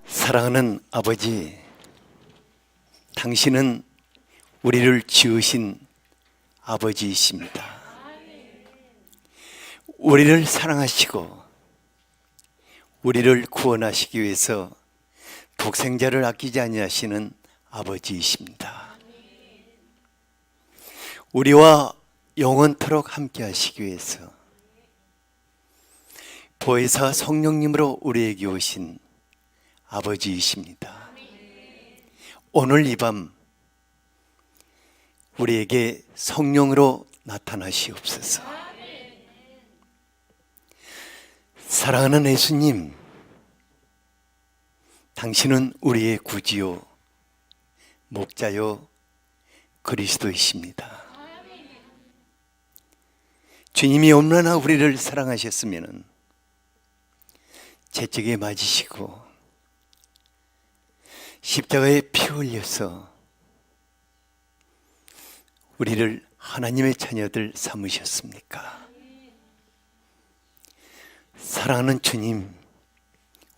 사랑하는 아버지, 당신은 우리를 지으신 아버지이십니다. 우리를 사랑하시고 우리를 구원하시기 위해서 독생자를 아끼지 아니하시는 아버지이십니다. 우리와 영원토록 함께 하시기 위해서 보혜사 성령님으로 우리에게 오신 아버지이십니다. 오늘 이 밤 우리에게 성령으로 나타나시옵소서. 사랑하는 예수님, 당신은 우리의 구주요 목자요 그리스도이십니다. 주님이 얼마나 우리를 사랑하셨으면 채찍에 맞으시고 십자가에 피 흘려서 우리를 하나님의 자녀들 삼으셨습니까? 사랑하는 주님,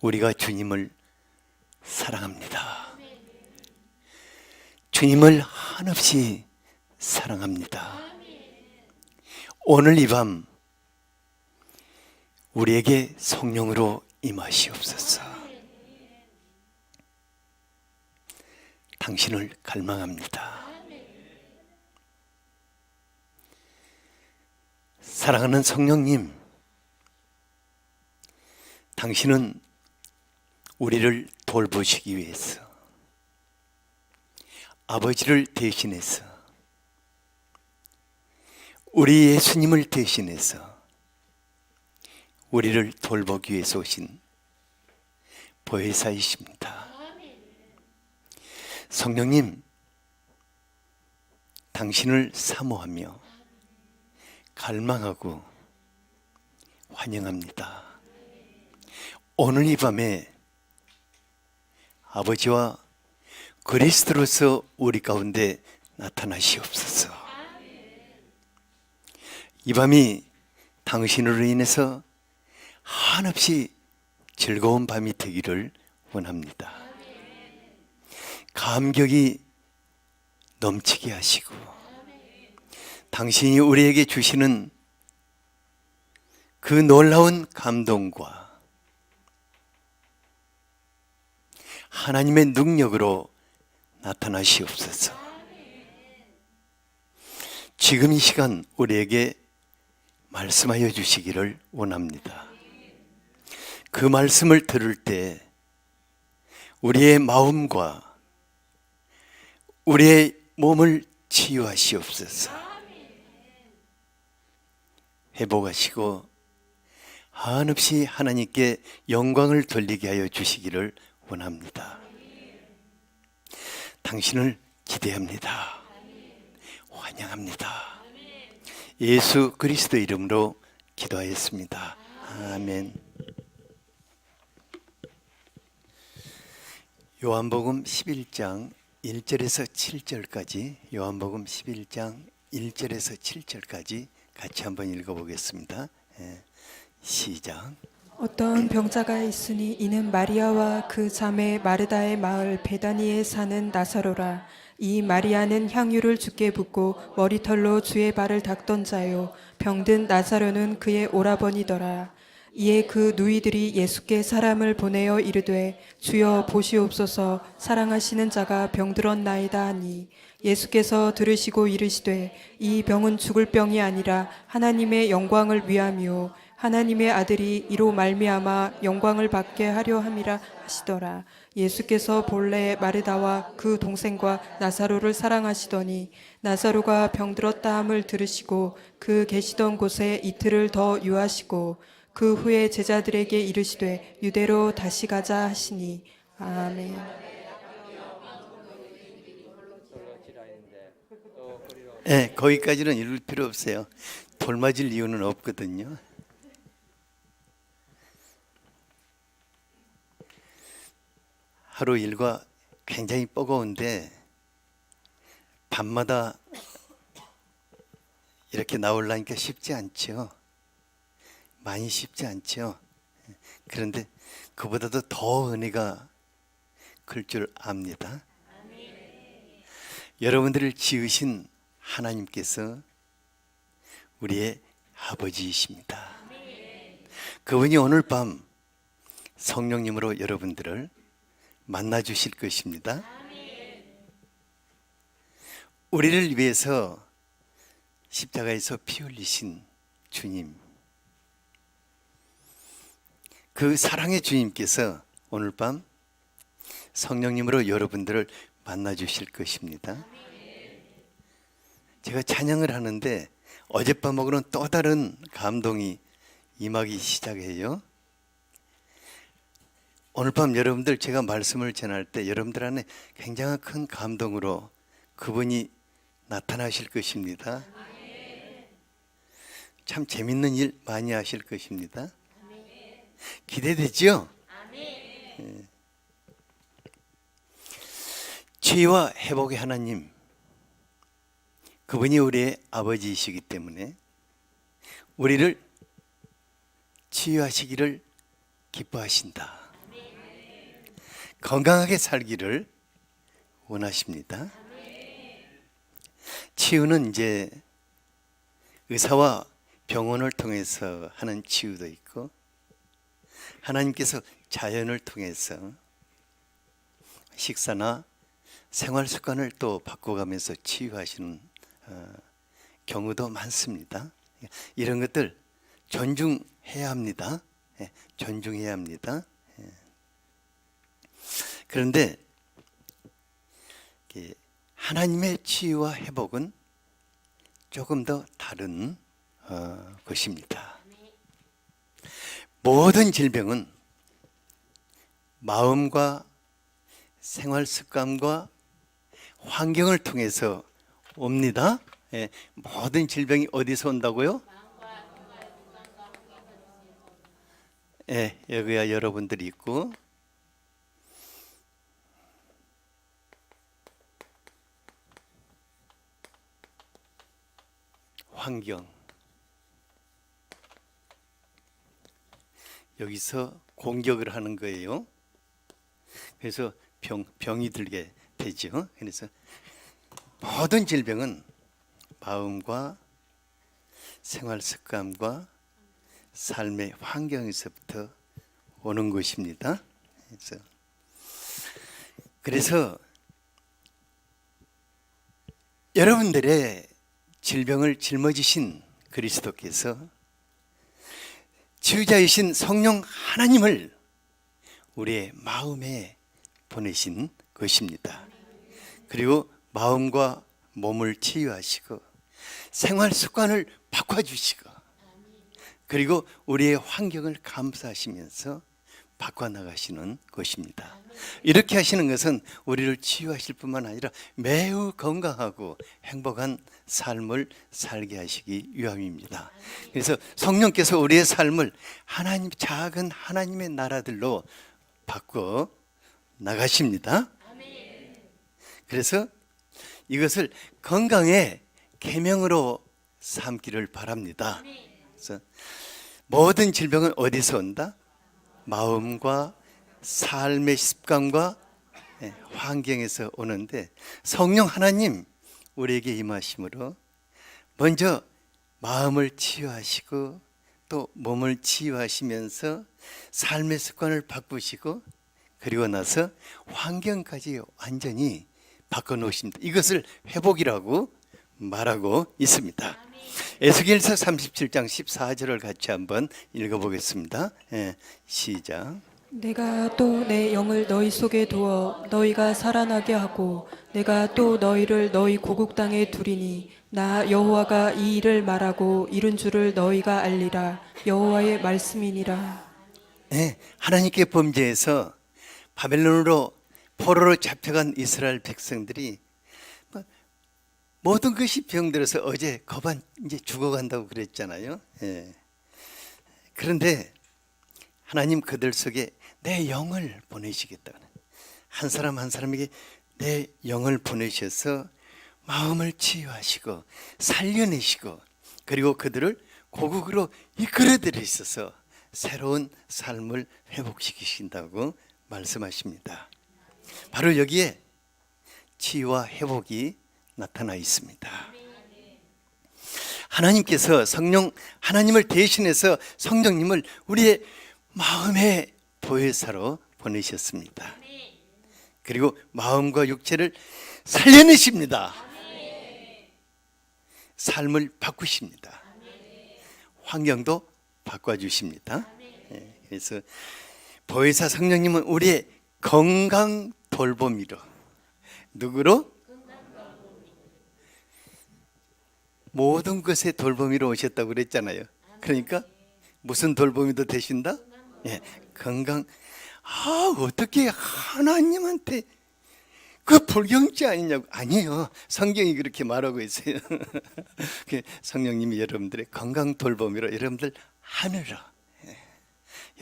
우리가 주님을 사랑합니다. 주님을 한없이 사랑합니다. 오늘 이 밤 우리에게 성령으로 임하시옵소서. 당신을 갈망합니다. 사랑하는 성령님, 당신은 우리를 돌보시기 위해서 아버지를 대신해서 우리 예수님을 대신해서 우리를 돌보기 위해서 오신 보혜사이십니다. 성령님, 당신을 사모하며 갈망하고 환영합니다. 오늘 이 밤에 아버지와 그리스도로서 우리 가운데 나타나시옵소서. 이 밤이 당신으로 인해서 한없이 즐거운 밤이 되기를 원합니다. 감격이 넘치게 하시고 당신이 우리에게 주시는 그 놀라운 감동과 하나님의 능력으로 나타나시옵소서. 지금 이 시간 우리에게 말씀하여 주시기를 원합니다. 그 말씀을 들을 때 우리의 마음과 우리의 몸을 치유하시옵소서. 회복하시고 한없이 하나님께 영광을 돌리게 하여 주시기를 원합니다. 당신을 기대합니다. 환영합니다. 예수 그리스도 이름으로 기도하였습니다. 아멘. 요한복음 11장 1절에서 7절까지, 요한복음 11장 1절에서 7절까지 같이 한번 읽어보겠습니다. 시작. 어떤 병자가 있으니 이는 마리아와 그 자매 마르다의 마을 베다니에 사는 나사로라. 이 마리아는 향유를 주께 붓고 머리털로 주의 발을 닦던 자요, 병든 나사로는 그의 오라버니더라. 이에 그 누이들이 예수께 사람을 보내어 이르되 주여 보시옵소서, 사랑하시는 자가 병들었나이다 하니 예수께서 들으시고 이르시되 이 병은 죽을 병이 아니라 하나님의 영광을 위함이요 하나님의 아들이 이로 말미암아 영광을 받게 하려 함이라 하시더라. 예수께서 본래 마르다와 그 동생과 나사로를 사랑하시더니 나사로가 병들었다 함을 들으시고 그 계시던 곳에 이틀을 더 유하시고 그 후에 제자들에게 이르시되 유대로 다시 가자 하시니. 아멘. 네, 거기까지는 읽을 필요 없어요. 돌맞을 이유는 없거든요. 하루 일과 굉장히 버거운데 밤마다 이렇게 나오려니까 쉽지 않죠. 많이 쉽지 않죠. 그런데 그보다도 더 은혜가 클 줄 압니다. 여러분들을 지으신 하나님께서 우리의 아버지이십니다. 그분이 오늘 밤 성령님으로 여러분들을 만나 주실 것입니다. 우리를 위해서 십자가에서 피 흘리신 주님, 그 사랑의 주님께서 오늘 밤 성령님으로 여러분들을 만나 주실 것입니다. 제가 찬양을 하는데 어젯밤하고는 또 다른 감동이 임하기 시작해요. 오늘 밤 여러분들 제가 말씀을 전할 때 여러분들 안에 굉장한 큰 감동으로 그분이 나타나실 것입니다. 참 재밌는 일 많이 하실 것입니다. 기대되죠? 치유와 회복의 하나님, 그분이 우리의 아버지이시기 때문에 우리를 치유하시기를 기뻐하신다. 건강하게 살기를 원하십니다. 치유는 이제 의사와 병원을 통해서 하는 치유도 있고, 하나님께서 자연을 통해서 식사나 생활 습관을 또 바꿔가면서 치유하시는 경우도 많습니다. 이런 것들 존중해야 합니다. 존중해야 합니다. 그런데 하나님의 치유와 회복은 조금 더 다른 것입니다. 모든 질병은 마음과 생활 습관과 환경을 통해서 옵니다. 모든 질병이 어디서 온다고요? 여기야 여러분들이 있고, 환경, 여기서 공격을 하는 거예요. 그래서 병이 들게 되죠. 그래서 모든 질병은 마음과 생활 습관과 삶의 환경에서부터 오는 것입니다. 그래서 여러분들의 질병을 짊어지신 그리스도께서 치유자이신 성령 하나님을 우리의 마음에 보내신 것입니다. 그리고 마음과 몸을 치유하시고 생활 습관을 바꿔주시고, 그리고 우리의 환경을 감싸시면서 바꿔나가시는 것입니다. 이렇게 하시는 것은 우리를 치유하실 뿐만 아니라 매우 건강하고 행복한 삶을 살게 하시기 위함입니다. 그래서 성령께서 우리의 삶을 작은 하나님의 나라들로 바꿔 나가십니다. 그래서 이것을 건강의 계명으로 삼기를 바랍니다. 그래서 모든 질병은 어디서 온다? 마음과 삶의 습관과 환경에서 오는데, 성령 하나님 우리에게 임하심으로 먼저 마음을 치유하시고 또 몸을 치유하시면서 삶의 습관을 바꾸시고, 그리고 나서 환경까지 완전히 바꿔놓으십니다. 이것을 회복이라고 말하고 있습니다. 에스겔서 37장 14절을 같이 한번 읽어보겠습니다. 시작. 내가 또 내 영을 너희 속에 두어 너희가 살아나게 하고 내가 또 너희를 너희 고국 땅에 두리니 나 여호와가 이 일을 말하고 이룬 줄을 너희가 알리라. 여호와의 말씀이니라. 하나님께 범죄해서 바벨론으로 포로로 잡혀간 이스라엘 백성들이 모든 것이 병들어서 어제 거반 이제 죽어간다고 그랬잖아요. 그런데 하나님 그들 속에 내 영을 보내시겠다. 한 사람 한 사람에게 내 영을 보내셔서 마음을 치유하시고 살려내시고, 그리고 그들을 고국으로 이끌어 들이셔서 새로운 삶을 회복시키신다고 말씀하십니다. 바로 여기에 치유와 회복이 나타나 있습니다. 하나님께서 하나님을 대신해서 성령님을 우리의 마음의 보혜사로 보내셨습니다. 그리고 마음과 육체를 살려내십니다. 삶을 바꾸십니다. 환경도 바꿔주십니다. 그래서 보혜사 성령님은 우리의 건강 돌보미로, 누구로? 모든 것의 돌보미로 오셨다고 그랬잖아요. 그러니까 무슨 돌보미도 되신다? 건강. 어떻게 하나님한테 그 불경지 아니냐고. 아니에요. 성경이 그렇게 말하고 있어요. 성령님이 여러분들의 건강 돌보미로 여러분들 안으로,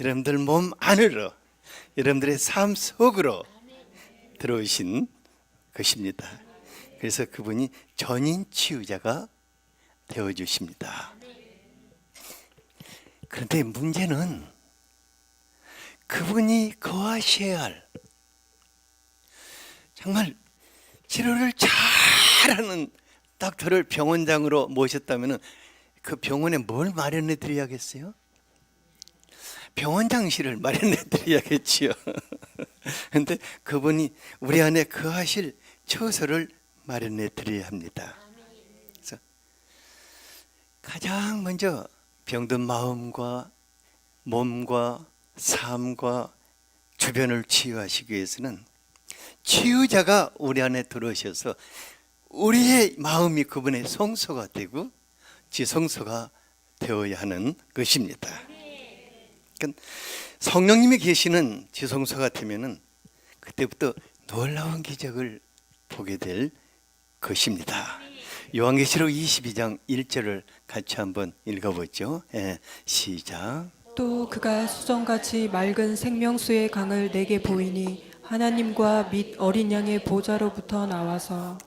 여러분들 몸 안으로, 여러분들의 삶 속으로 들어오신 것입니다. 그래서 그분이 전인 치유자가 되어주십니다. 그런데 문제는 그분이 거하셔야 할, 정말 치료를 잘하는 닥터를 병원장으로 모셨다면 그 병원에 뭘 마련해 드려야겠어요? 병원장실을 마련해 드려야겠지요. 그런데 그분이 우리 안에 거하실 처소를 마련해 드려야 합니다. 그래서 가장 먼저 병든 마음과 몸과 삶과 주변을 치유하시기 위해서는 치유자가 우리 안에 들어오셔서 우리의 마음이 그분의 성소가 되고 지성소가 되어야 하는 것입니다. 그러니까 성령님이 계시는 지성소가 되면은 그때부터 놀라운 기적을 보게 될 것입니다. 요한계시록 22장 1절을 같이 한번 읽어보죠. 시작. 또 그가 수정같이 맑은 생명수의 강을 내게 보이니 하나님과 및 어린 양의 보좌로부터 나와서.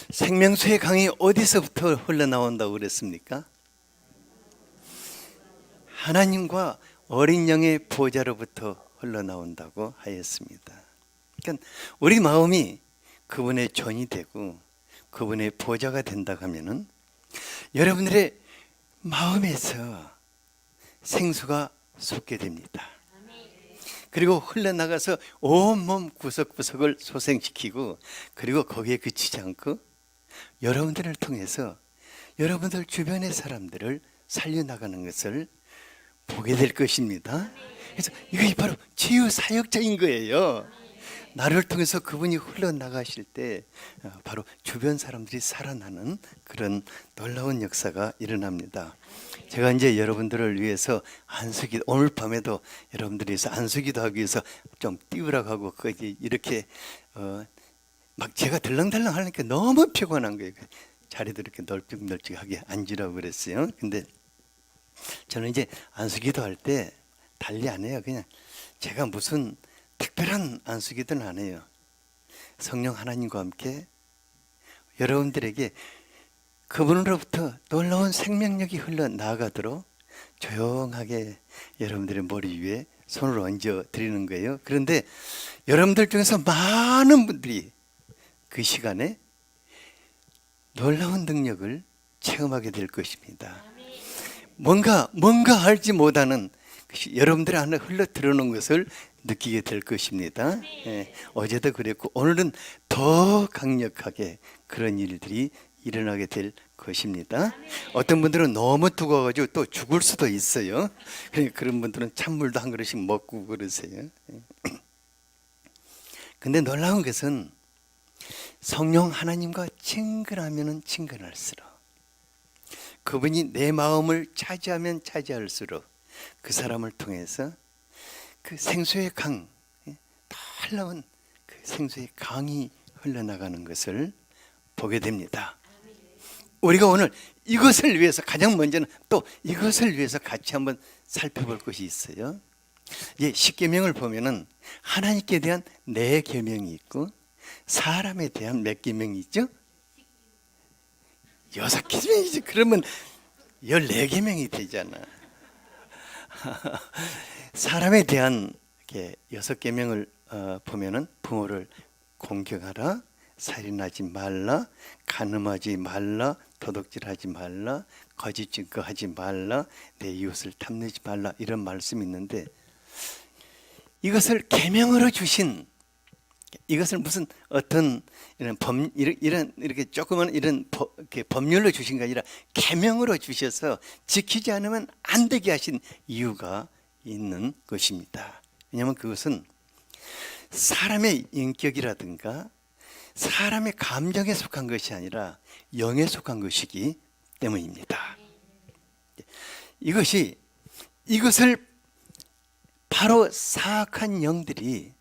생명수의 강이 어디서부터 흘러나온다고 그랬습니까? 하나님과 어린 양의 보좌로부터 흘러나온다고 하였습니다. 그러니까 우리 마음이 그분의 전이 되고 그분의 보좌가 된다고 하면은 여러분들의 마음에서 생수가 솟게 됩니다. 그리고 흘러나가서 온몸 구석구석을 소생시키고, 그리고 거기에 그치지 않고 여러분들을 통해서 여러분들 주변의 사람들을 살려나가는 것을 보게 될 것입니다. 그래서 이게 바로 치유 사역자인 거예요. 나를 통해서 그분이 흘러나가실 때 바로 주변 사람들이 살아나는 그런 놀라운 역사가 일어납니다. 제가 이제 여러분들을 위해서 안수기, 오늘 밤에도 여러분들이 위해서 안수기도 하기 위해서 좀 띄우라고 하고 거기 이렇게 막 제가 덜렁덜렁 하니까 너무 피곤한 거예요. 자리도 이렇게 널찍널찍하게 앉으라고 그랬어요. 근데 저는 이제 안수기도 할 때 달리 안 해요. 그냥 제가 무슨 특별한 안수기도는 안 해요. 성령 하나님과 함께 여러분들에게 그분으로부터 놀라운 생명력이 흘러나가도록 조용하게 여러분들의 머리 위에 손을 얹어 드리는 거예요. 그런데 여러분들 중에서 많은 분들이 그 시간에 놀라운 능력을 체험하게 될 것입니다. 뭔가 알지 못하는 것이 여러분들 안에 흘러 들어오는 것을 느끼게 될 것입니다. 어제도 그랬고 오늘은 더 강력하게 그런 일들이 일어나게 될 것입니다. 어떤 분들은 너무 뜨거워가지고 또 죽을 수도 있어요. 그러니까 그런 분들은 찬물도 한 그릇씩 먹고 그러세요. 근데 놀라운 것은 성령 하나님과 친근하면 친근할수록, 그분이 내 마음을 차지하면 차지할수록 그 사람을 통해서 그 생수의 강, 놀라운 그 생수의 강이 흘러나가는 것을 보게 됩니다. 우리가 오늘 이것을 위해서 가장 먼저는 또 이것을 위해서 같이 한번 살펴볼 것이 있어요. 십계명을 보면은 하나님께 대한 4계명이 있고 사람에 대한 몇 계명이 있죠? 6계명이지. 그러면 14계명이 되잖아. 사람에 대한 6계명을 보면은 부모를 공경하라, 살인하지 말라, 간음하지 말라, 도둑질하지 말라, 거짓 증거하지 말라, 내 이웃을 탐내지 말라, 이런 말씀이 있는데, 이것을 계명으로 주신, 이것을 무슨 어떤 이런 이렇게 조그만 이런 이렇게 법률로 주신 게 아니라 계명으로 주셔서 지키지 않으면 안 되게 하신 이유가 있는 것입니다. 왜냐하면 그것은 사람의 인격이라든가 사람의 감정에 속한 것이 아니라 영에 속한 것이기 때문입니다. 이것을 바로 사악한 영들이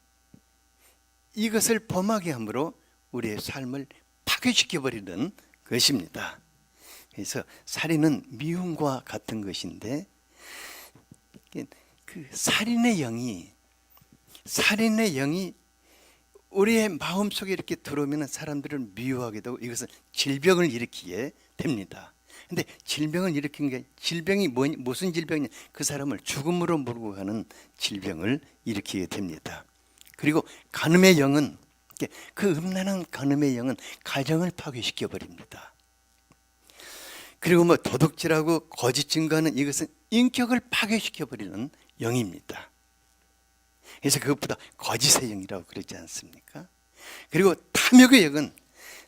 이것을 범하게 함으로 우리의 삶을 파괴시켜 버리는 것입니다. 그래서 살인은 미움과 같은 것인데, 그 살인의 영이 우리의 마음 속에 이렇게 들어오면 사람들을 미워하게 되고 이것은 질병을 일으키게 됩니다. 근데 질병을 일으킨 게, 질병이 무슨 질병이냐, 그 사람을 죽음으로 몰고 가는 질병을 일으키게 됩니다. 그리고 간음의 영은, 그 음란한 간음의 영은 가정을 파괴시켜 버립니다. 그리고 뭐 도둑질하고 거짓 증거하는, 이것은 인격을 파괴시켜 버리는 영입니다. 그래서 그것보다 거짓의 영이라고 그러지 않습니까? 그리고 탐욕의 영은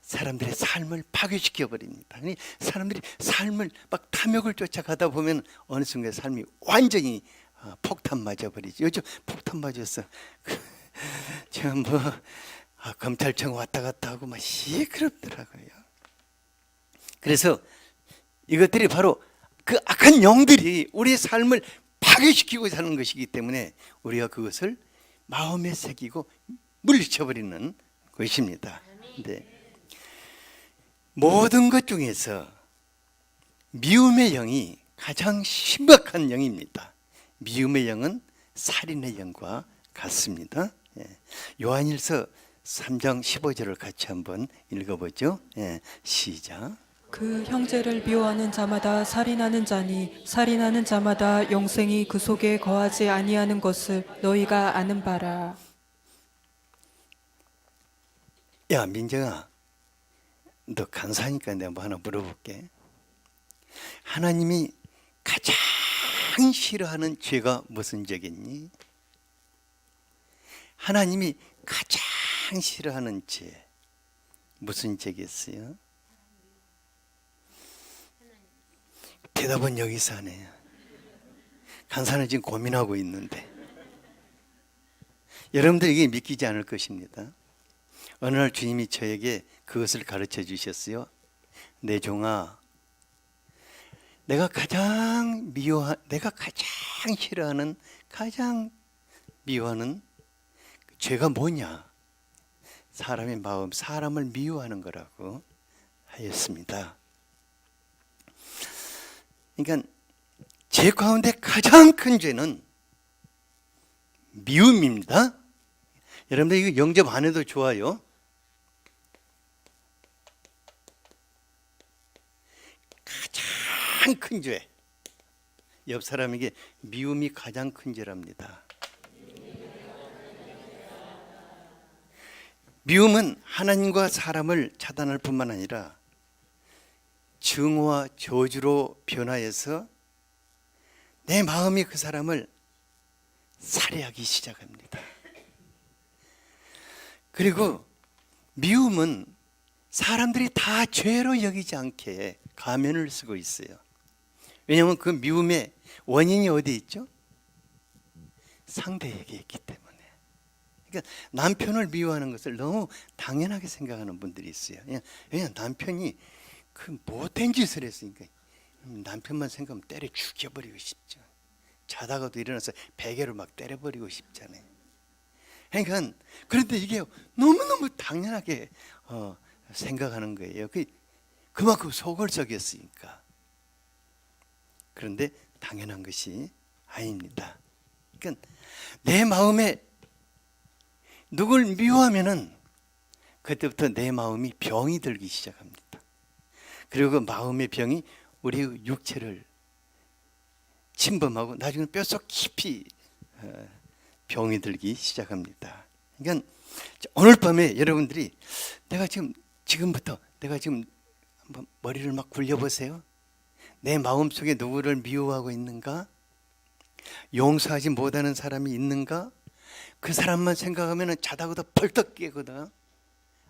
사람들의 삶을 파괴시켜 버립니다. 사람들이 삶을 막 탐욕을 쫓아가다 보면 어느 순간 삶이 완전히 폭탄 맞아 버리죠. 요즘 폭탄 맞았어. 제가 검찰청 왔다 갔다 하고 막 시끄럽더라고요. 그래서 이것들이 바로 그 악한 영들이 우리의 삶을 파괴시키고 사는 것이기 때문에 우리가 그것을 마음에 새기고 물리쳐버리는 것입니다. 근데 모든 것 중에서 미움의 영이 가장 심각한 영입니다. 미움의 영은 살인의 영과 같습니다. 요한일서 3장 15절을 같이 한번 읽어보죠. 시작. 그 형제를 미워하는 자마다 살인하는 자니 살인하는 자마다 영생이 그 속에 거하지 아니하는 것을 너희가 아는 바라. 야, 민정아, 너 간사하니까 내가 뭐 하나 물어볼게. 하나님이 가장 싫어하는 죄가 무슨 죄겠니? 하나님이 가장 싫어하는 죄 무슨 죄겠어요? 대답은 여기서 하네요. 간사는 지금 고민하고 있는데 여러분들 이게 믿기지 않을 것입니다. 어느 날 주님이 저에게 그것을 가르쳐 주셨어요. 내 종아, 내가 가장 싫어하는, 가장 미워하는 죄가 뭐냐? 사람의 마음, 사람을 미워하는 거라고 하였습니다. 그러니까 죄 가운데 가장 큰 죄는 미움입니다. 여러분들 이거 영접 안 해도 좋아요. 가장 큰 죄. 옆 사람에게 미움이 가장 큰 죄랍니다. 미움은 하나님과 사람을 차단할 뿐만 아니라 증오와 저주로 변화해서 내 마음이 그 사람을 살해하기 시작합니다. 그리고 미움은 사람들이 다 죄로 여기지 않게 가면을 쓰고 있어요. 왜냐하면 그 미움의 원인이 어디 있죠? 상대에게 있기 때문에. 그러니까 남편을 미워하는 것을 너무 당연하게 생각하는 분들이 있어요. 왜냐하면 남편이 그 못된 짓을 했으니까 남편만 생각하면 때려 죽여버리고 싶죠. 자다가도 일어나서 베개로 막 때려버리고 싶잖아요. 그러니까 그런데 이게 너무너무 당연하게 생각하는 거예요. 그만큼 속을 썩였으니까. 그런데 당연한 것이 아닙니다. 그러니까 내 마음에 누굴 미워하면은 그때부터 내 마음이 병이 들기 시작합니다. 그리고 그 마음의 병이 우리 육체를 침범하고 나중에 뼛속 깊이 병이 들기 시작합니다. 그러니까 오늘 밤에 여러분들이 지금부터 내가 지금 한번 머리를 막 굴려보세요. 내 마음속에 누구를 미워하고 있는가? 용서하지 못하는 사람이 있는가? 그 사람만 생각하면 자다가도 벌떡 깨거든.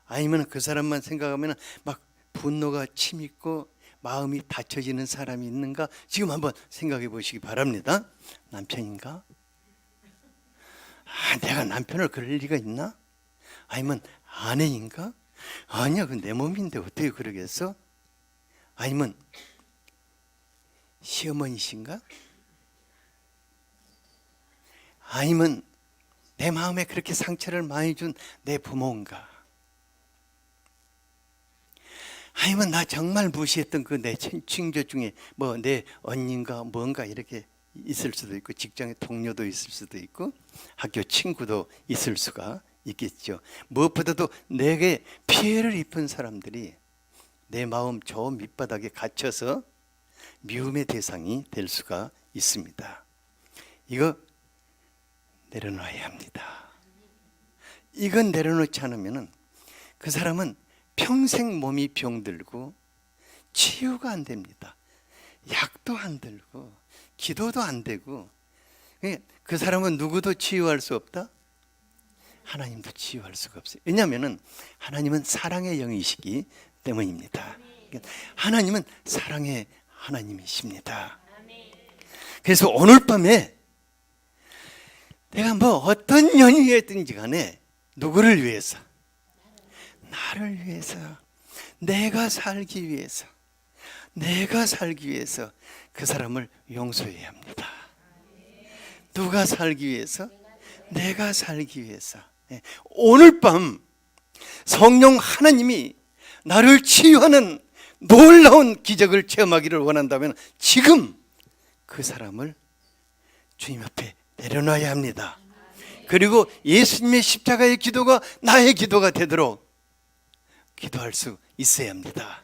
아니면 그 사람만 생각하면 막 분노가 치밀고 마음이 닫혀지는 사람이 있는가? 지금 한번 생각해 보시기 바랍니다. 남편인가? 내가 남편을 그럴 리가 있나? 아니면 아내인가? 아니야, 그 내 몸인데 어떻게 그러겠어? 아니면 시어머니신가? 아니면 내 마음에 그렇게 상처를 많이 준 내 부모인가? 아니면 나 정말 무시했던 그 내 친구 중에 뭐 내 언니인가 뭔가 이렇게 있을 수도 있고, 직장의 동료도 있을 수도 있고, 학교 친구도 있을 수가 있겠죠. 무엇보다도 내게 피해를 입은 사람들이 내 마음 저 밑바닥에 갇혀서 미움의 대상이 될 수가 있습니다. 이거 내려놔야 합니다. 이건 내려놓지 않으면 그 사람은 평생 몸이 병들고 치유가 안 됩니다. 약도 안 들고 기도도 안 되고, 그 사람은 누구도 치유할 수 없다? 하나님도 치유할 수가 없어요. 왜냐하면 하나님은 사랑의 영이시기 때문입니다. 하나님은 사랑의 하나님이십니다. 그래서 오늘 밤에 내가 뭐 어떤 연유였든지 간에 누구를 위해서, 나를 위해서, 내가 살기 위해서 그 사람을 용서해야 합니다. 누가 살기 위해서? 내가 살기 위해서. 오늘 밤 성령 하나님이 나를 치유하는 놀라운 기적을 체험하기를 원한다면 지금 그 사람을 주님 앞에 내려놔야 합니다. 그리고 예수님의 십자가의 기도가 나의 기도가 되도록 기도할 수 있어야 합니다.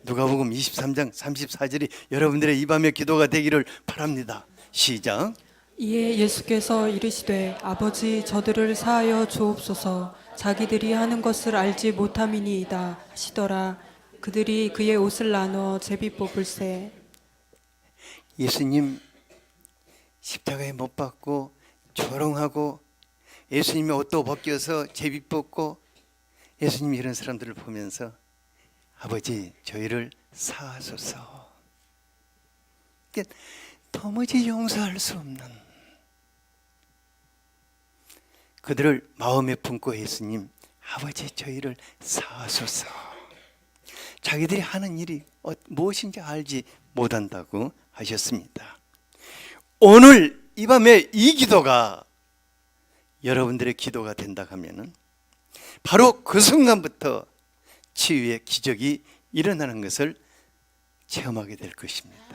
누가복음 23장 34절이 여러분들의 이 밤의 기도가 되기를 바랍니다. 시작. 이에 예수께서 이르시되 아버지 저들을 사하여 주옵소서 자기들이 하는 것을 알지 못함이니이다 하시더라. 그들이 그의 옷을 나누어 제비 뽑을세. 예수님 십자가에 못 박고 조롱하고 예수님의 옷도 벗겨서 제비 뽑고 예수님이 이런 사람들을 보면서 아버지 저희를 사하소서. 도무지 용서할 수 없는 그들을 마음에 품고 예수님 아버지 저희를 사하소서. 자기들이 하는 일이 무엇인지 알지 못한다고 하셨습니다. 오늘 이 밤에 이 기도가 여러분들의 기도가 된다 하면은 바로 그 순간부터 치유의 기적이 일어나는 것을 체험하게 될 것입니다.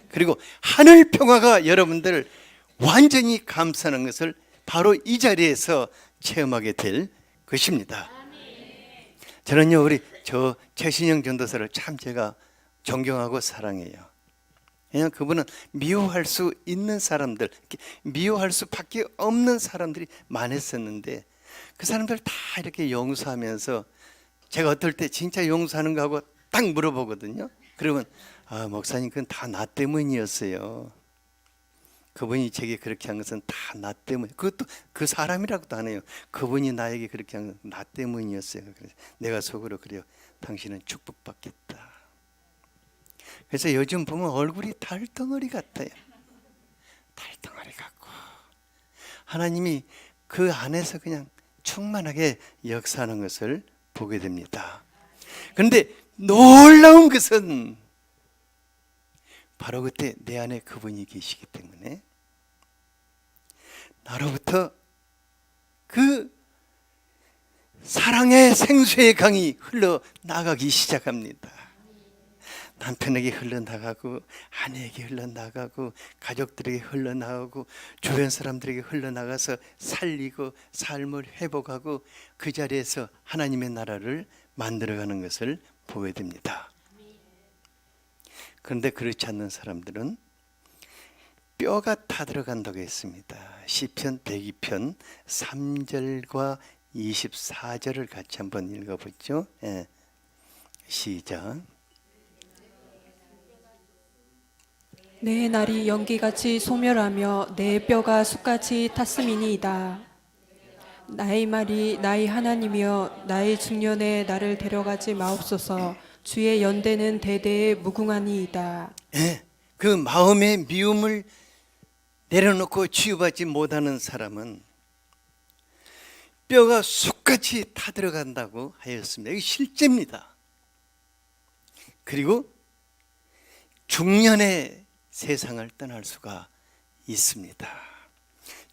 그리고 하늘 평화가 여러분들을 완전히 감싸는 것을 바로 이 자리에서 체험하게 될 것입니다. 저는요 우리 최신영 전도사를 참 제가 존경하고 사랑해요. 왜냐하면 그분은 미워할 수 있는 사람들, 미워할 수밖에 없는 사람들이 많았었는데 그 사람들 다 이렇게 용서하면서 제가 어떨 때 진짜 용서하는가 하고 딱 물어보거든요. 그러면 목사님 그건 다 나 때문이었어요. 그분이 제게 그렇게 한 것은 다 나 때문에, 그것도 그 사람이라고도 안 해요. 그분이 나에게 그렇게 한 건 나 때문이었어요. 그래서 내가 속으로 그래요. 당신은 축복받겠다. 그래서 요즘 보면 얼굴이 달덩어리 같아요. 달덩어리 같고 하나님이 그 안에서 그냥 충만하게 역사하는 것을 보게 됩니다. 그런데 놀라운 것은 바로 그때 내 안에 그분이 계시기 때문에 나로부터 그 사랑의 생수의 강이 흘러나가기 시작합니다. 남편에게 흘러나가고 아내에게 흘러나가고 가족들에게 흘러나가고 주변 사람들에게 흘러나가서 살리고 삶을 회복하고 그 자리에서 하나님의 나라를 만들어가는 것을 보게 됩니다. 그런데 그렇지 않는 사람들은 뼈가 타들어간다고 했습니다. 시편 102편 3절과 24절을 같이 한번 읽어보죠. 예. 시작. 내 날이 연기같이 소멸하며 내 뼈가 숯같이 탔음이니이다. 나의 말이 나의 하나님이여 나의 중년에 나를 데려가지 마옵소서. 주의 연대는 대대에 무궁하니이다. 예. 그 마음의 미움을 내려놓고 치유받지 못하는 사람은 뼈가 숯같이 타들어간다고 하였습니다. 이게 실제입니다. 그리고 중년에 세상을 떠날 수가 있습니다.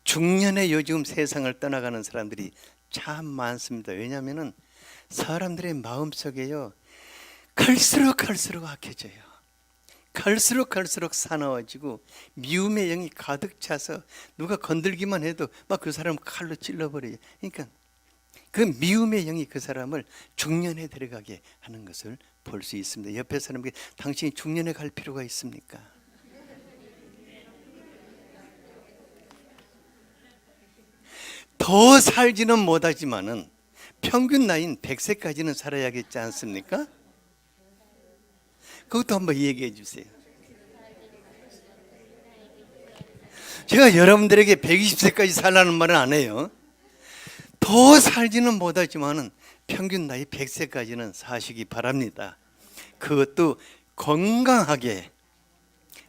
중년에 요즘 세상을 떠나가는 사람들이 참 많습니다. 왜냐하면 사람들의 마음속에요, 갈수록 악해져요. 갈수록 사나워지고 미움의 영이 가득 차서 누가 건들기만 해도 막 그 사람을 칼로 찔러버려요. 그러니까 그 미움의 영이 그 사람을 중년에 들어가게 하는 것을 볼 수 있습니다. 옆에 사람에게 당신이 중년에 갈 필요가 있습니까? 더 살지는 못하지만은 평균 나이는 100세까지는 살아야겠지 않습니까? 그것도 한번 얘기해 주세요. 제가 여러분들에게 120세까지 살라는 말은 안 해요. 더 살지는 못하지만은 평균 나이 100세까지는 사시기 바랍니다. 그것도 건강하게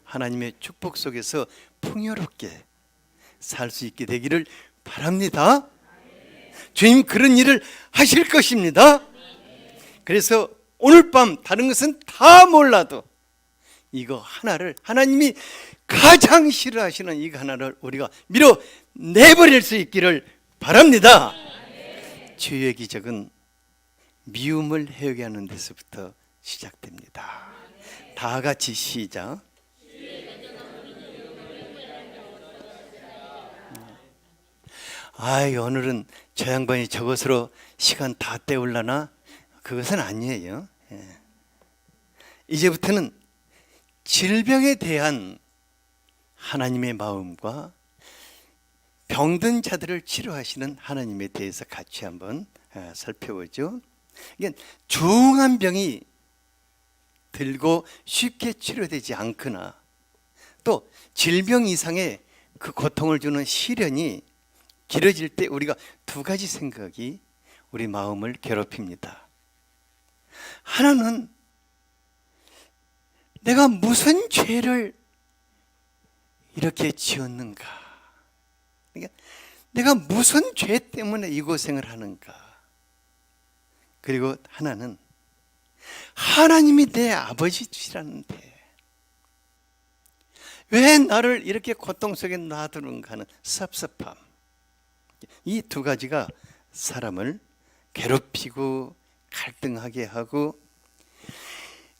하나님의 축복 속에서 풍요롭게 살 수 있게 되기를 바랍니다. 주님 그런 일을 하실 것입니다. 그래서 오늘 밤 다른 것은 다 몰라도 이거 하나를, 하나님이 가장 싫어하시는 이거 하나를 우리가 밀어내버릴 수 있기를 바랍니다. 치유의 기적은 미움을 해오게 하는 데서부터 시작됩니다. 다 같이 시작. 오늘은 저 양반이 저것으로 시간 다 때우려나? 그것은 아니에요. 이제부터는 질병에 대한 하나님의 마음과 병든 자들을 치료하시는 하나님에 대해서 같이 한번 살펴보죠. 이게 중한 병이 들고 쉽게 치료되지 않거나 또 질병 이상의 그 고통을 주는 시련이 길어질 때 우리가 두 가지 생각이 우리 마음을 괴롭힙니다. 하나는 내가 무슨 죄를 이렇게 지었는가? 그러니까 내가 무슨 죄 때문에 이 고생을 하는가? 그리고 하나는 하나님이 내 아버지시라는데 왜 나를 이렇게 고통 속에 놔두는가 하는 섭섭함. 이 두 가지가 사람을 괴롭히고 갈등하게 하고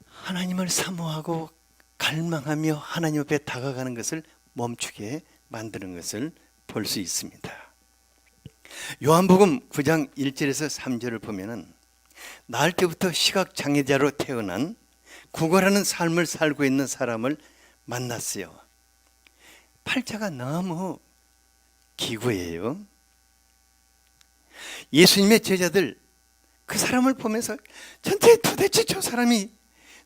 하나님을 사모하고 갈망하며 하나님 앞에 다가가는 것을 멈추게 만드는 것을 볼 수 있습니다. 요한복음 9장 1절에서 3절을 보면은 낳을 때부터 시각장애자로 태어난 구걸하는 삶을 살고 있는 사람을 만났어요. 팔자가 너무 기구해요. 예수님의 제자들 그 사람을 보면서 도대체 저 사람이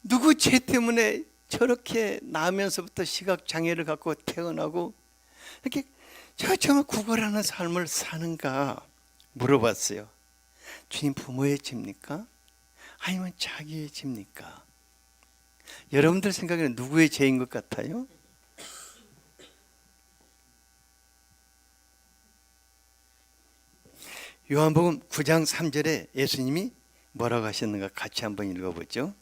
누구 죄 때문에 저렇게 나면서부터 시각장애를 갖고 태어나고 이렇게 정말 구걸하는 삶을 사는가 물어봤어요. 주님 부모의 죄입니까? 아니면 자기의 죄입니까? 여러분들 생각에는 누구의 죄인 것 같아요? 요한복음 9장 3절에 예수님이 뭐라고 하셨는가 같이 한번 읽어보죠.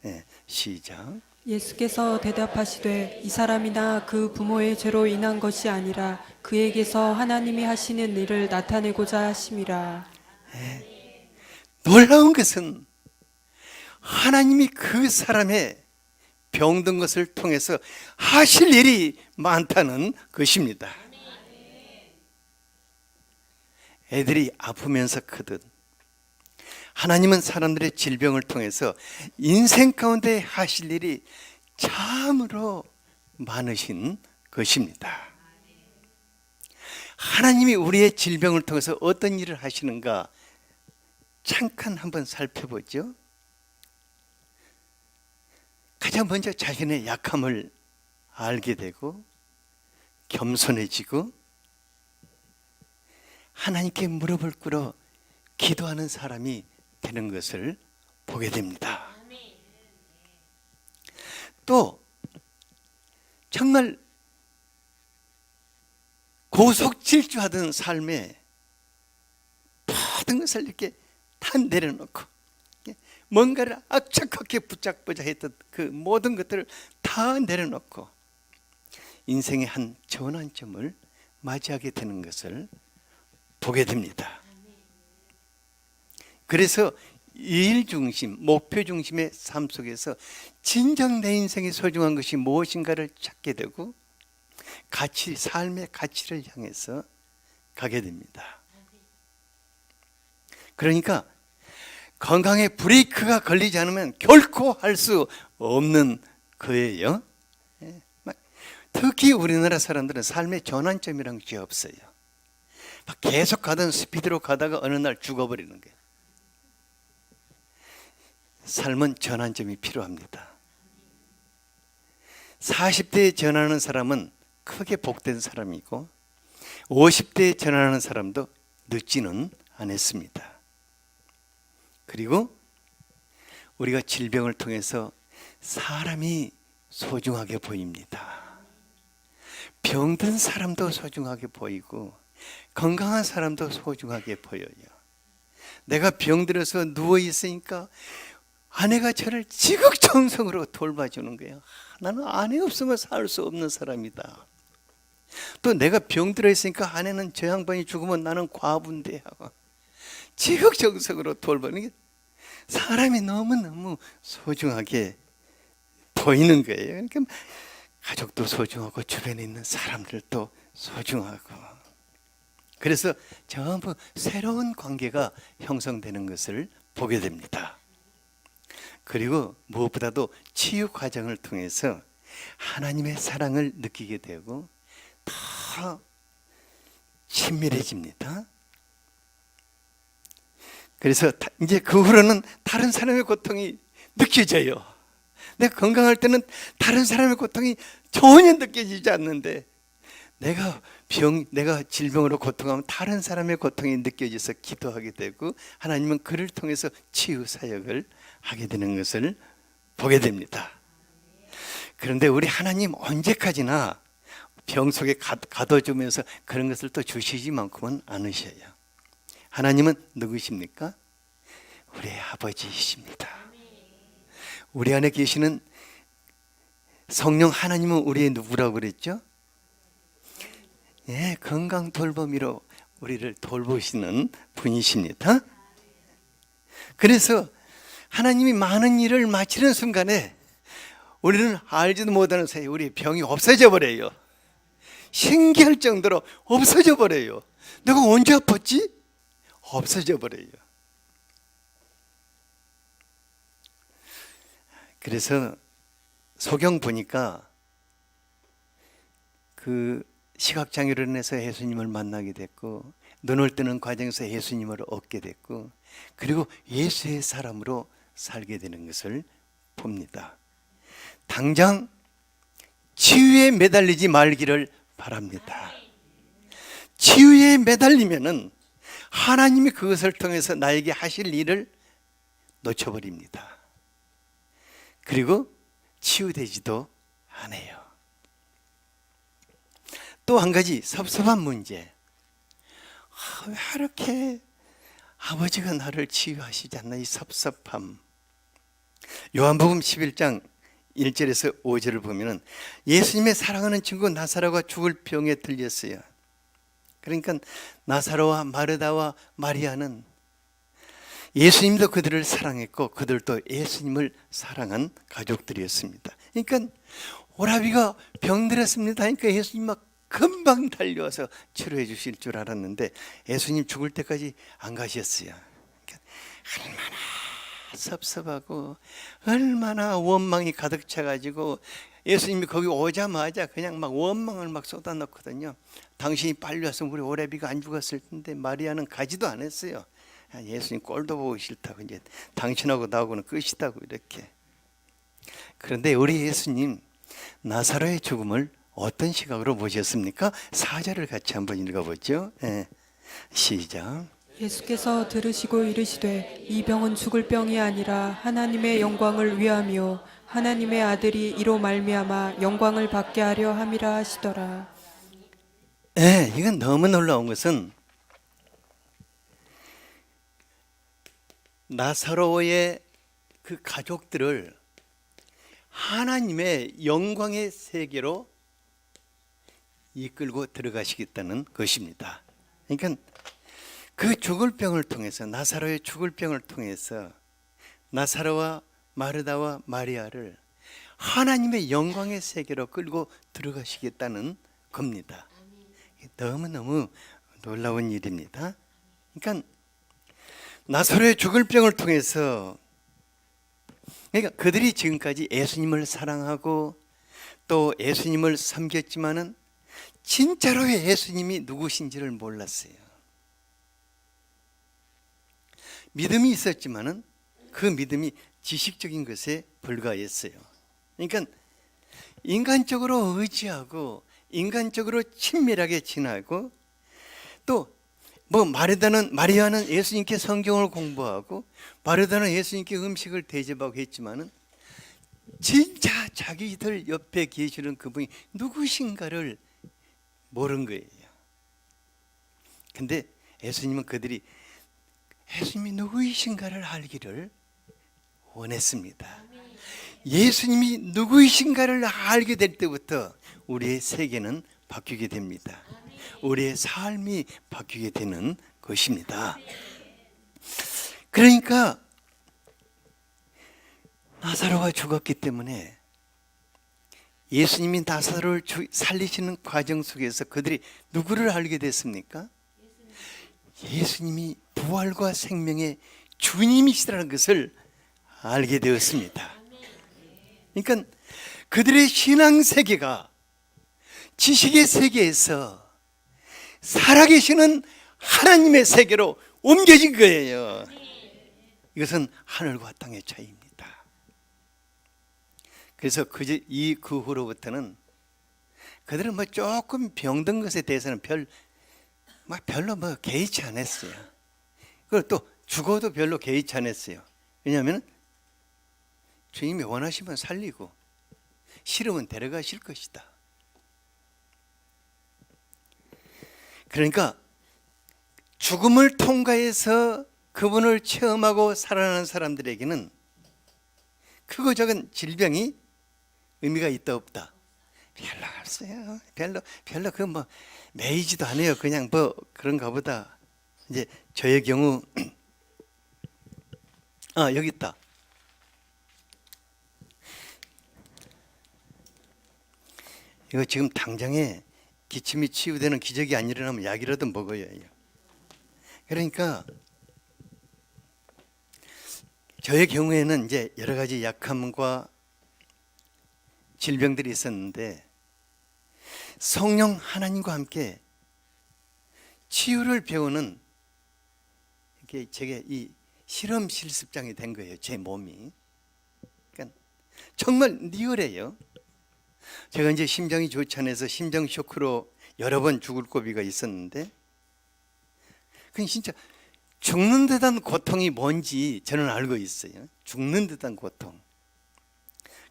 시작. 예수께서 대답하시되 이 사람이나 그 부모의 죄로 인한 것이 아니라 그에게서 하나님이 하시는 일을 나타내고자 하심이라. 놀라운 것은 하나님이 그 사람의 병든 것을 통해서 하실 일이 많다는 것입니다. 애들이 아프면서 크듯 하나님은 사람들의 질병을 통해서 인생 가운데 하실 일이 참으로 많으신 것입니다. 하나님이 우리의 질병을 통해서 어떤 일을 하시는가 잠깐 한번 살펴보죠. 가장 먼저 자신의 약함을 알게 되고 겸손해지고 하나님께 무릎을 꿇어 기도하는 사람이 되는 것을 보게 됩니다. 또 정말 고속질주하던 삶에 모든 것을 이렇게 다 내려놓고 뭔가를 악착하게 붙잡고자 했던 그 모든 것들을 다 내려놓고 인생의 한 전환점을 맞이하게 되는 것을 보게 됩니다. 그래서 일 중심, 목표 중심의 삶 속에서 진정 내 인생에 소중한 것이 무엇인가를 찾게 되고 삶의 가치를 향해서 가게 됩니다. 그러니까 건강에 브레이크가 걸리지 않으면 결코 할 수 없는 거예요. 특히 우리나라 사람들은 삶의 전환점이라는 게 없어요. 계속 가던 스피드로 가다가 어느 날 죽어버리는 거예요. 삶은 전환점이 필요합니다. 40대에 전하는 사람은 크게 복된 사람이고 50대에 전하는 사람도 늦지는 않았습니다. 그리고 우리가 질병을 통해서 사람이 소중하게 보입니다. 병든 사람도 소중하게 보이고 건강한 사람도 소중하게 보여요. 내가 병들어서 누워있으니까 아내가 저를 지극정성으로 돌봐주는 거예요. 나는 아내 없으면 살 수 없는 사람이다. 또 내가 병들어 있으니까 아내는 저 양반이 죽으면 나는 과부인데 하고 지극정성으로 돌보는 게 사람이 너무너무 소중하게 보이는 거예요. 그러니까 가족도 소중하고 주변에 있는 사람들도 소중하고 그래서 전부 새로운 관계가 형성되는 것을 보게 됩니다. 그리고 무엇보다도 치유 과정을 통해서 하나님의 사랑을 느끼게 되고 더 친밀해집니다. 그래서 이제 그 후로는 다른 사람의 고통이 느껴져요. 내가 건강할 때는 다른 사람의 고통이 전혀 느껴지지 않는데 내가 질병으로 고통하면 다른 사람의 고통이 느껴져서 기도하게 되고 하나님은 그를 통해서 치유 사역을 하게 되는 것을 보게 됩니다. 그런데 우리 하나님 언제까지나 병 속에 가둬주면서 그런 것을 또 주시지만큼은 않으셔요. 하나님은 누구십니까? 우리 아버지이십니다. 우리 안에 계시는 성령 하나님은 우리의 누구라고 그랬죠? 예, 건강 돌보미로 우리를 돌보시는 분이십니다. 그래서 하나님이 많은 일을 마치는 순간에 우리는 알지도 못하는 사이에 우리 병이 없어져 버려요. 신기할 정도로 없어져 버려요. 내가 언제 아팠지? 없어져 버려요. 그래서 소경 보니까 그 시각장애로 인해서 예수님을 만나게 됐고 눈을 뜨는 과정에서 예수님을 얻게 됐고 그리고 예수의 사람으로 살게 되는 것을 봅니다. 당장 치유에 매달리지 말기를 바랍니다. 치유에 매달리면은 하나님이 그것을 통해서 나에게 하실 일을 놓쳐버립니다. 그리고 치유되지도 않아요. 또 한 가지 섭섭한 문제. 왜 이렇게 아버지가 나를 치유하시지 않나 이 섭섭함. 요한복음 11장 1절에서 5절을 보면은 예수님의 사랑하는 친구 나사로가 죽을 병에 들렸어요. 그러니까 나사로와 마르다와 마리아는 예수님도 그들을 사랑했고 그들도 예수님을 사랑한 가족들이었습니다. 그러니까 오라비가 병들었습니다 하니까 예수님 막 금방 달려와서 치료해 주실 줄 알았는데 예수님 죽을 때까지 안 가셨어요. 그러니까 얼마나 섭섭하고 얼마나 원망이 가득 차가지고 예수님이 거기 오자마자 그냥 막 원망을 막 쏟아넣거든요. 당신이 빨리 왔으면 우리 오래비가 안 죽었을 텐데. 마리아는 가지도 않았어요. 예수님 꼴도 보기 싫다고, 이제 당신하고 나하고는 끝이다고 이렇게. 그런데 우리 예수님 나사로의 죽음을 어떤 시각으로 보셨습니까? 4절을 같이 한번 읽어보죠. 네. 시작. 예수께서 들으시고 이르시되 이 병은 죽을 병이 아니라 하나님의 영광을 위하며 하나님의 아들이 이로 말미암아 영광을 받게 하려 함이라 하시더라. 네, 이건 너무 놀라운 것은 나사로의 그 가족들을 하나님의 영광의 세계로 이끌고 들어가시겠다는 것입니다. 그러니까 그 죽을 병을 통해서, 나사로의 죽을 병을 통해서 나사로와 마르다와 마리아를 하나님의 영광의 세계로 끌고 들어가시겠다는 겁니다. 너무너무 놀라운 일입니다. 그러니까 나사로의 죽을 병을 통해서, 그러니까 그들이 지금까지 예수님을 사랑하고 또 예수님을 섬겼지만은 진짜로의 예수님이 누구신지를 몰랐어요. 믿음이 있었지만은 그 믿음이 지식적인 것에 불과했어요. 그러니까 인간적으로 의지하고 인간적으로 친밀하게 지나고, 또 마리아는 예수님께 성경을 공부하고 마르다는 예수님께 음식을 대접하고 했지만은 진짜 자기들 옆에 계시는 그분이 누구신가를 모른 거예요. 근데 예수님은 그들이 예수님이 누구이신가를 알기를 원했습니다. 예수님이 누구이신가를 알게 될 때부터 우리의 세계는 바뀌게 됩니다. 우리의 삶이 바뀌게 되는 것입니다. 그러니까 나사로가 죽었기 때문에 예수님이 나사로를 살리시는 과정 속에서 그들이 누구를 알게 됐습니까? 예수님이 부활과 생명의 주님이시라는 것을 알게 되었습니다. 그러니까 그들의 신앙 세계가 지식의 세계에서 살아계시는 하나님의 세계로 옮겨진 거예요. 이것은 하늘과 땅의 차이입니다. 그래서 그 후로부터는 그들은 조금 병든 것에 대해서는 별로 개의치 않았어요. 그리고 또 죽어도 별로 개의치 않았어요. 왜냐하면 주님이 원하시면 살리고 싫으면 데려가실 것이다. 그러니까 죽음을 통과해서 그분을 체험하고 살아나는 사람들에게는 크고 작은 질병이 의미가 있다 없다? 별로 없어요. 별로 매이지도 않아요. 그냥 그런가 보다. 이제 저의 경우 여기 있다. 이거 지금 당장에 기침이 치유되는 기적이 안 일어나면 약이라도 먹어야 해요. 그러니까 저의 경우에는 이제 여러 가지 약함과 질병들이 있었는데 성령 하나님과 함께 치유를 배우는 제게 이 실험 실습장이 된 거예요. 제 몸이. 그러니까 정말 리얼해요. 제가 이제 심장이 좋지 않아서 심장 쇼크로 여러 번 죽을 고비가 있었는데, 그냥 진짜 죽는 듯한 고통이 뭔지 저는 알고 있어요. 죽는 듯한 고통.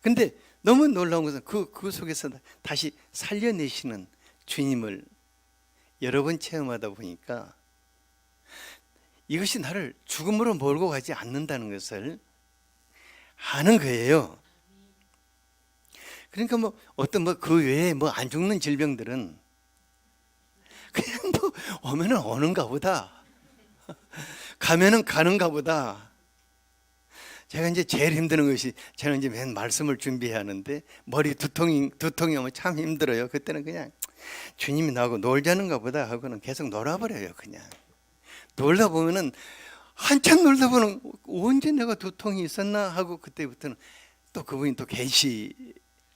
근데 너무 놀라운 것은 그 속에서 다시 살려내시는 주님을 여러 번 체험하다 보니까 이것이 나를 죽음으로 몰고 가지 않는다는 것을 아는 거예요. 그러니까 어떤 그 외에 안 죽는 질병들은 그냥 오면은 오는가 보다. 가면은 가는가 보다. 제가 이제 제일 힘드는 것이, 저는 이제 맨 말씀을 준비해야 하는데 머리 두통이 오면 참 힘들어요. 그때는 그냥 주님이 나하고 놀자는가 보다 하고는 계속 놀아버려요. 그냥 놀다 보면은 한참 놀다 보는 언제 내가 두통이 있었나 하고 그때부터는 또 그분이 또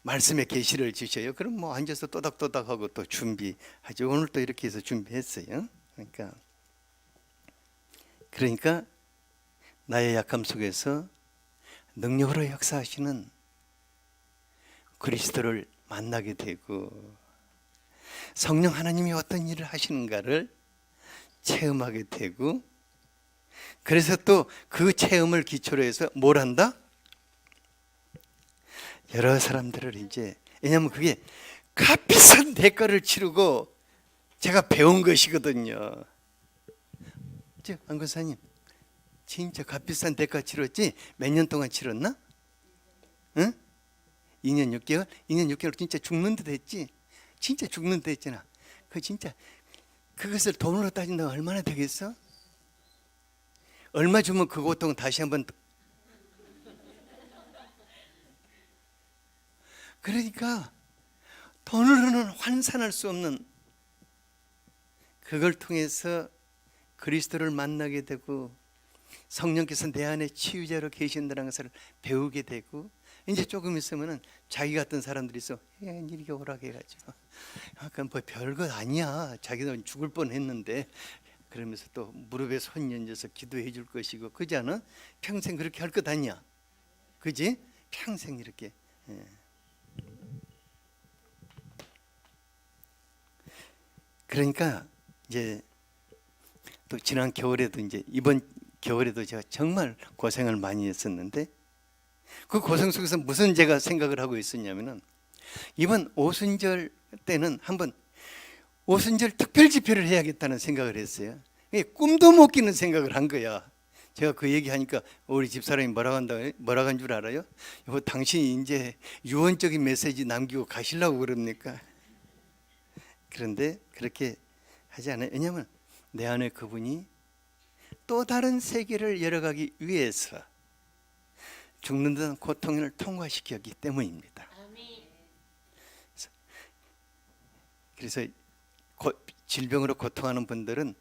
말씀의 계시를 주셔요. 그럼 뭐 앉아서 또닥또닥하고 또 준비하죠. 오늘 또 이렇게 해서 준비했어요. 그러니까 나의 약함 속에서 능력으로 역사하시는 그리스도를 만나게 되고 성령 하나님이 어떤 일을 하시는가를 체험하게 되고, 그래서 또 그 체험을 기초로 해서 뭘 한다? 여러 사람들을 이제, 왜냐하면 그게 값비싼 대가를 치르고 제가 배운 것이거든요. 안 권사님, 진짜 값비싼 대가 치렀지? 몇 년 동안 치렀나? 응? 2년 6개월? 2년 6개월 진짜 죽는 듯 했지? 진짜 죽는 듯 했잖아. 그 진짜 그것을 돈으로 따진다면 얼마나 되겠어? 얼마 주면 그 고통 다시 한번. 그러니까 돈으로는 환산할 수 없는, 그걸 통해서 그리스도를 만나게 되고 성령께서 내 안에 치유자로 계신다는 것을 배우게 되고, 이제 조금 있으면은 자기 같은 사람들이 있어, 이렇게 오락해가지고 약간 뭐 별것 아니야, 자기도 죽을 뻔했는데, 그러면서 또 무릎에 손 얹어서 기도해 줄 것이고, 그지 않아? 평생 그렇게 할 것 아니야, 그지? 평생 이렇게. 그러니까 이제 또 지난 겨울에도, 이제 이번 겨울에도 제가 정말 고생을 많이 했었는데, 그 고생 속에서 무슨 제가 생각을 하고 있었냐면은, 이번 오순절 때는 한번 오순절 특별 집회를 해야겠다는 생각을 했어요. 꿈도 못 끼는 생각을 한 거야. 제가 그 얘기하니까 우리 집사람이 뭐라고 한 줄 알아요? 여보, 당신이 이제 유언적인 메시지 남기고 가시려고 그럽니까? 그런데 그렇게 하지 않아요. 왜냐하면 내 안에 그분이 또 다른 세계를 열어가기 위해서 죽는 듯한 고통을 통과시켰기 때문입니다. 그래서 질병으로 고통하는 분들은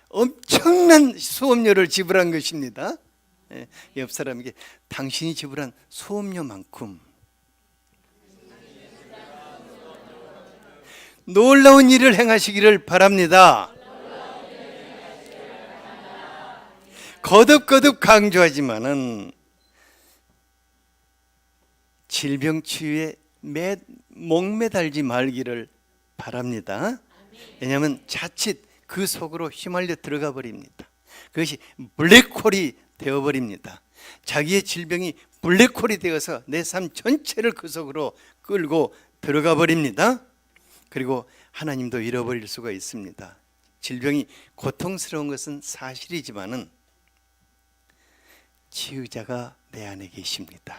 엄청난 수업료를 지불한 것입니다. 옆 사람에게 당신이 지불한 수업료만큼 놀라운 일을 행하시기를 바랍니다. 거듭거듭 강조하지만은 질병 치유에 목매달지 말기를 바랍니다. 왜냐하면 자칫 그 속으로 휘말려 들어가 버립니다. 그것이 블랙홀이 되어버립니다. 자기의 질병이 블랙홀이 되어서 내 삶 전체를 그 속으로 끌고 들어가 버립니다. 그리고 하나님도 잃어버릴 수가 있습니다. 질병이 고통스러운 것은 사실이지만은 치유자가 내 안에 계십니다.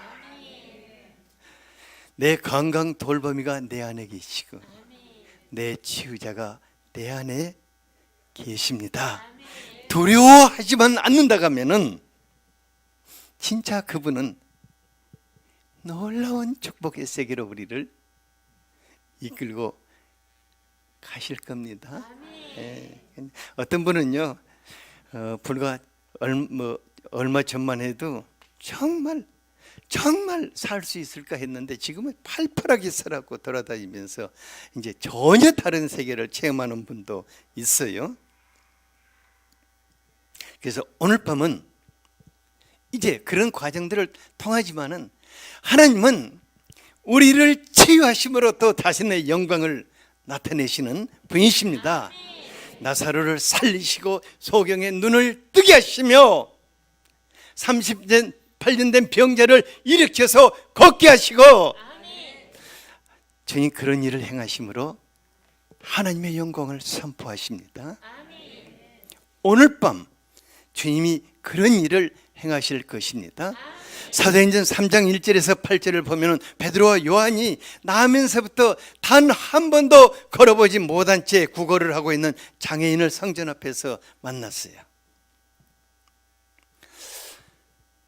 내 건강 돌보미가 내 안에 계시고 내 치유자가 내 안에 계십니다. 두려워하지만 않는다고 하면은 진짜 그분은 놀라운 축복의 세계로 우리를 이끌고 가실 겁니다. 어떤 분은요, 불과 얼마 전만 해도 정말 살 수 있을까 했는데 지금은 팔팔하게 살았고 돌아다니면서 이제 전혀 다른 세계를 체험하는 분도 있어요. 그래서 오늘 밤은 이제 그런 과정들을 통하지만은 하나님은 우리를 치유하심으로 또 자신의 영광을 나타내시는 분이십니다. 나사로를 살리시고 소경의 눈을 뜨게 하시며 38년 된 병자를 일으켜서 걷게 하시고, 주님 그런 일을 행하심으로 하나님의 영광을 선포하십니다. 오늘 밤 주님이 그런 일을 행하실 것입니다. 사도행전 3장 1절에서 8절을 보면 베드로와 요한이 나면서부터 단 한 번도 걸어보지 못한 채 구걸을 하고 있는 장애인을 성전 앞에서 만났어요.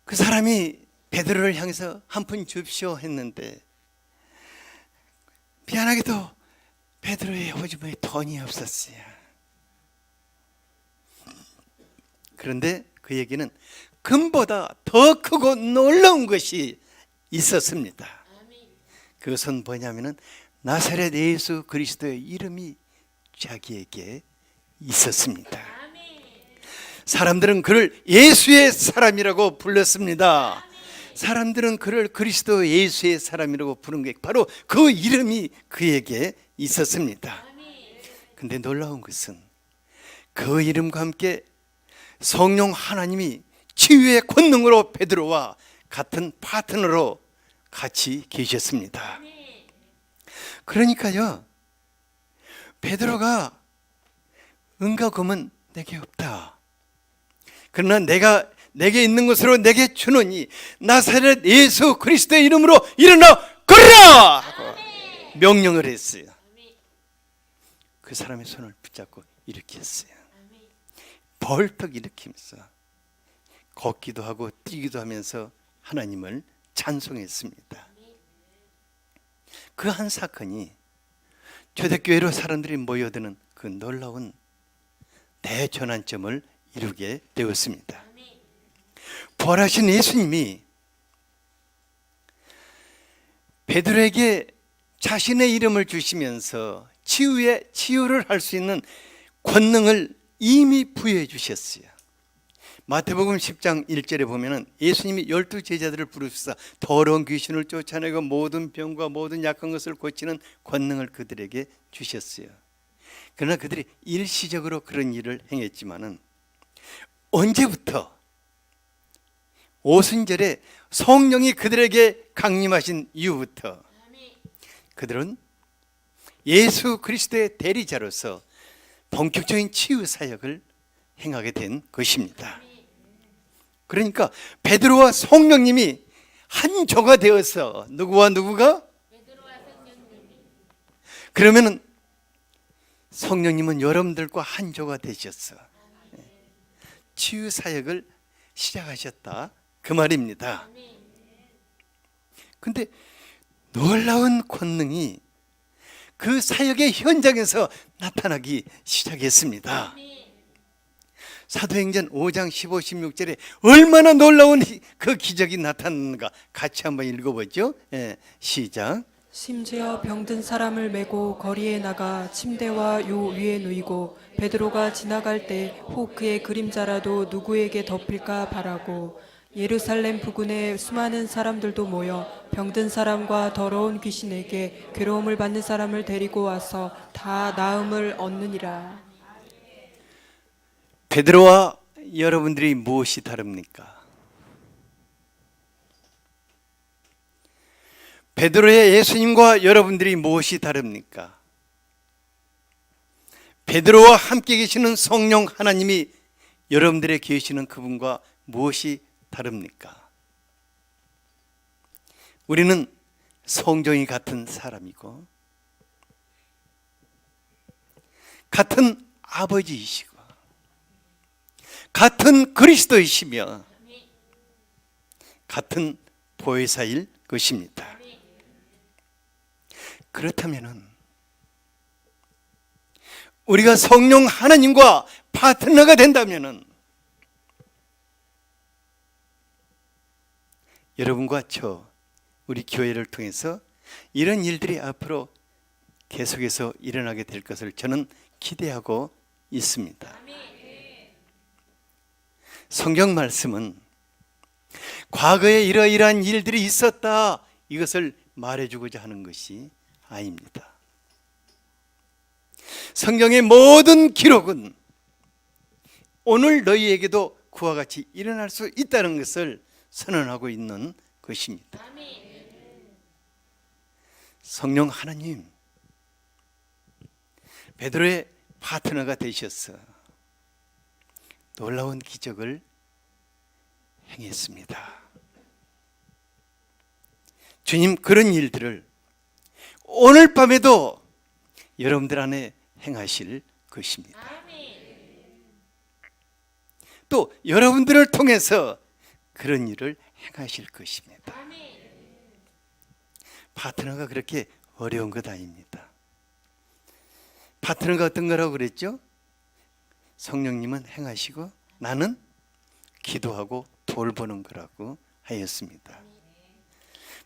그 사람이 베드로를 향해서 한 푼 줍시오 했는데 미안하게도 베드로의 호주머니에 돈이 없었어요. 그런데 그에게는 금보다 더 크고 놀라운 것이 있었습니다. 그것은 뭐냐면은 나사렛 예수 그리스도의 이름이 자기에게 있었습니다. 사람들은 그를 예수의 사람이라고 불렀습니다. 사람들은 그를 그리스도 예수의 사람이라고 부른 게 바로 그 이름이 그에게 있었습니다. 근데 놀라운 것은 그 이름과 함께 성령 하나님이 치유의 권능으로 베드로와 같은 파트너로 같이 계셨습니다. 그러니까요, 베드로가 은과 금은 내게 없다. 그러나 내게 있는 것으로 내게 주노니 나사렛 예수 그리스도의 이름으로 일어나 걸으라! 하고 명령을 했어요. 그 사람의 손을 붙잡고 일으켰어요. 벌떡 일으키면서 걷기도 하고 뛰기도 하면서 하나님을 찬송했습니다. 그 한 사건이 초대교회로 사람들이 모여드는 그 놀라운 대전환점을 이루게 되었습니다. 부활하신 예수님이 베드로에게 자신의 이름을 주시면서 치유를 할 수 있는 권능을 이미 부여해 주셨어요. 마태복음 10장 1절에 보면은 예수님이 12 제자들을 부르시사 더러운 귀신을 쫓아내고 모든 병과 모든 약한 것을 고치는 권능을 그들에게 주셨어요. 그러나 그들이 일시적으로 그런 일을 행했지만은 언제부터 오순절에 성령이 그들에게 강림하신 이후부터 그들은 예수 그리스도의 대리자로서 본격적인 치유 사역을 행하게 된 것입니다. 그러니까 베드로와 성령님이 한 조가 되어서 누구와 누구가? 그러면은 성령님은 여러분들과 한 조가 되셨어. 치유 사역을 시작하셨다 그 말입니다. 근데 놀라운 권능이 그 사역의 현장에서 나타나기 시작했습니다. 사도행전 5장 15, 16절에 얼마나 놀라운 그 기적이 나타났는가 같이 한번 읽어보죠. 시작. 심지어 병든 사람을 메고 거리에 나가 침대와 요 위에 누이고 베드로가 지나갈 때 혹 그의 그림자라도 누구에게 덮일까 바라고 예루살렘 부근에 수많은 사람들도 모여 병든 사람과 더러운 귀신에게 괴로움을 받는 사람을 데리고 와서 다 나음을 얻느니라. 베드로와 여러분들이 무엇이 다릅니까? 베드로의 예수님과 여러분들이 무엇이 다릅니까? 베드로와 함께 계시는 성령 하나님이 여러분들의 계시는 그분과 무엇이 다릅니까? 우리는 성종이 같은 사람이고 같은 아버지이시고 같은 그리스도이시며 같은 보혜사일 것입니다. 그렇다면은 우리가 성령 하나님과 파트너가 된다면은 여러분과 저 우리 교회를 통해서 이런 일들이 앞으로 계속해서 일어나게 될 것을 저는 기대하고 있습니다. 성경 말씀은 과거에 이러이러한 일들이 있었다 이것을 말해주고자 하는 것이 아닙니다. 성경의 모든 기록은 오늘 너희에게도 그와 같이 일어날 수 있다는 것을 선언하고 있는 것입니다. 성령 하나님 베드로의 파트너가 되셔서 놀라운 기적을 행했습니다. 주님 그런 일들을 오늘 밤에도 여러분들 안에 행하실 것입니다. 또 여러분들을 통해서 그런 일을 행하실 것입니다. 파트너가 그렇게 어려운 것 아닙니다. 파트너가 어떤 거라고 그랬죠? 성령님은 행하시고 나는 기도하고 돌보는 거라고 하였습니다.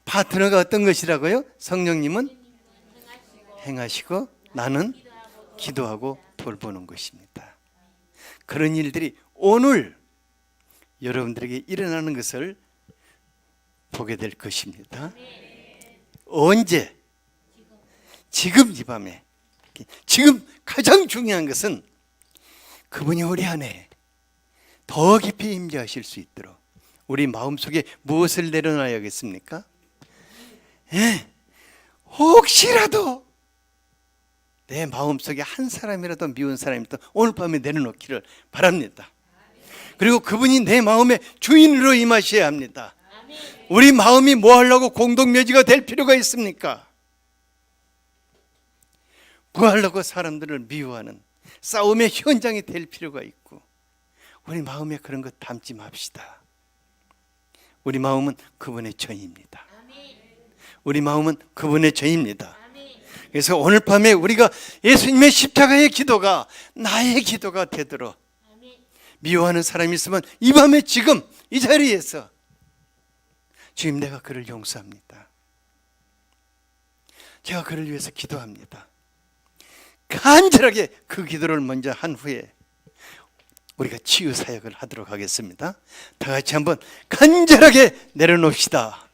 파트너가 어떤 것이라고요? 성령님은 행하시고 나는 기도하고 돌보는 것입니다. 그런 일들이 오늘 여러분들에게 일어나는 것을 보게 될 것입니다. 언제? 지금 이 밤에. 지금 가장 중요한 것은 그분이 우리 안에 더 깊이 임재하실 수 있도록 우리 마음속에 무엇을 내려놔야겠습니까? 혹시라도 내 마음속에 한 사람이라도 미운 사람이 있다 오늘 밤에 내려놓기를 바랍니다. 그리고 그분이 내 마음의 주인으로 임하셔야 합니다. 우리 마음이 뭐 하려고 공동묘지가 될 필요가 있습니까? 뭐 하려고 사람들을 미워하는 싸움의 현장이 될 필요가 있고, 우리 마음에 그런 것 담지 맙시다. 우리 마음은 그분의 전입니다. 우리 마음은 그분의 전입니다. 그래서 오늘 밤에 우리가 예수님의 십자가의 기도가 나의 기도가 되도록, 미워하는 사람이 있으면 이 밤에 지금 이 자리에서 주님, 내가 그를 용서합니다. 제가 그를 위해서 기도합니다. 간절하게 그 기도를 먼저 한 후에 우리가 치유 사역을 하도록 하겠습니다. 다 같이 한번 간절하게 내려놓읍시다.